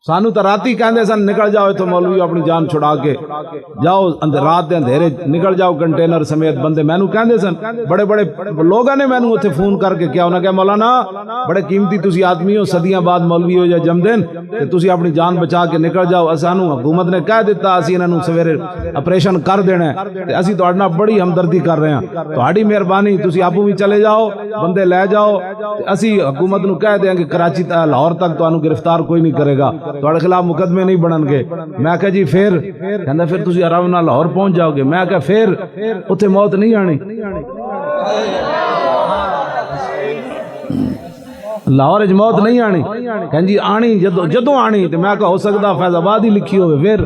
سانو تو راتی کہندے سن نکل جاؤ تو مولوی اپنی جان چھڑا کے جاؤ رات دے اندھیرے نکل جاؤ کنٹینر سمیت بندے مینوں کہندے سن بڑے بڑے لوگاں نے مینوں اوتھے فون کر کے کیا انہاں کہا مولانا بڑے قیمتی تسی آدمی ہو صدیاں بعد مولوی ہو یا جم دین تے تسی اپنی جان بچا کے نکل جاؤ سانو حکومت نے کہہ دیتا اسی انہاں نوں سویرے آپریشن کر دینا ہے تے اسی تہاڈے نال بڑی ہمدردی کر رہے ہیں تہاڈی مہربانی تسی آپو بھی چلے جاؤ بندے لے جاؤ تے اسی حکومت نوں کہہ دیاں کہ کراچی لاہور تک تانوں گرفتار کوئی نہیں کرے گا تہاڈے خلاف مقدمے نہیں بنن گے میں کہا جی پھر کہندا پھر تسی آرام نال لاہور پہنچ جاؤ گے میں کہا پھر اوتھے موت نہیں آنی لاہور وچ موت نہیں آنی کہن جی آنی جدوں آنی تے میں کہا ہو سکدا فیض آباد ہی لکھی ہوئے پھر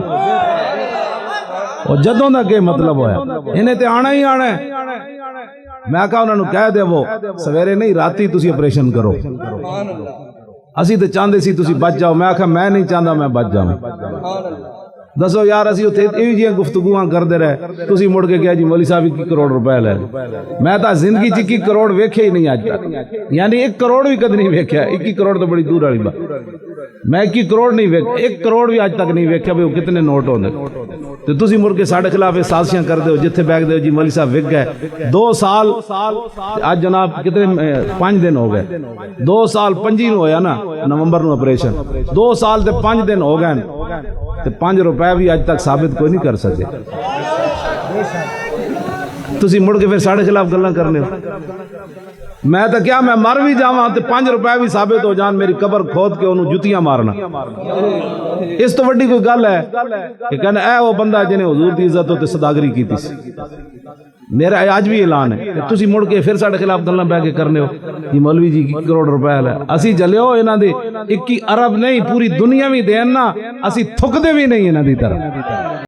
اور جدوں دا کیا مطلب ہویا انہیں تے آنا ہی آنا ہے میں کہا انہوں نے کہہ دے وہ سویرے نہیں راتی تسی آپریشن کرو اسی تے چاندے سی تسی بچ جاؤ میں کہا میں نہیں چاندہ میں بچ جاؤں دسو یار اسی اتھے ایویں جیاں گفتگوہاں کردے رہے تسی مڑ کے کہا جی مولوی صاحب 21 کروڑ روپے لے میں تا زندگی 21 کروڑ ویکھے ہی نہیں آج تک یعنی 1 کروڑ بھی کد نہیں ویکھیا 21 کروڑ تو بڑی دور والی بات میں 21 کروڑ نہیں ویکھیا 1 کروڑ بھی آج تک نہیں ویکھیا بھی وہ کتنے نوٹ ہوندے تو تسی مڑ کے ساڈے خلاف سازشیاں کر دے ہو جتھے بیٹھ دے جی مولوی صاحب وک گئے 2 سال آج جناب کتنے 5 دن ہو گئے 2 سال 25 نو ہویا نا نومبر نو آپریشن 2 سال تے 5 دن ہو گئے تے 5 روپے بھی آج تک ثابت کوئی نہیں کر سکے تسی مڑ کے پھر ساڈے خلاف گلاں کرنے ہو میں تو کیا میں مر بھی جاواں تے 5 روپے بھی ثابت ہو جان میری قبر کھود کے انہوں جتیاں مارنا اس تو وڈی کوئی گل ہے کہ کہنا اے وہ بندہ جنہیں حضور دی عزت ہوتے صداگری کی تھی میرا آج بھی اعلان ہے کہ تسی مڑ کے پھر ساڈے خلاف گلاں بہ کے کرنے ہو یہ مولوی جی 21 کروڑ روپے لے اسی جلے ہو انہاں دے 21 ارب نہیں پوری دنیا بھی دین نا اسی تھک دے بھی نہیں انہاں دی طرح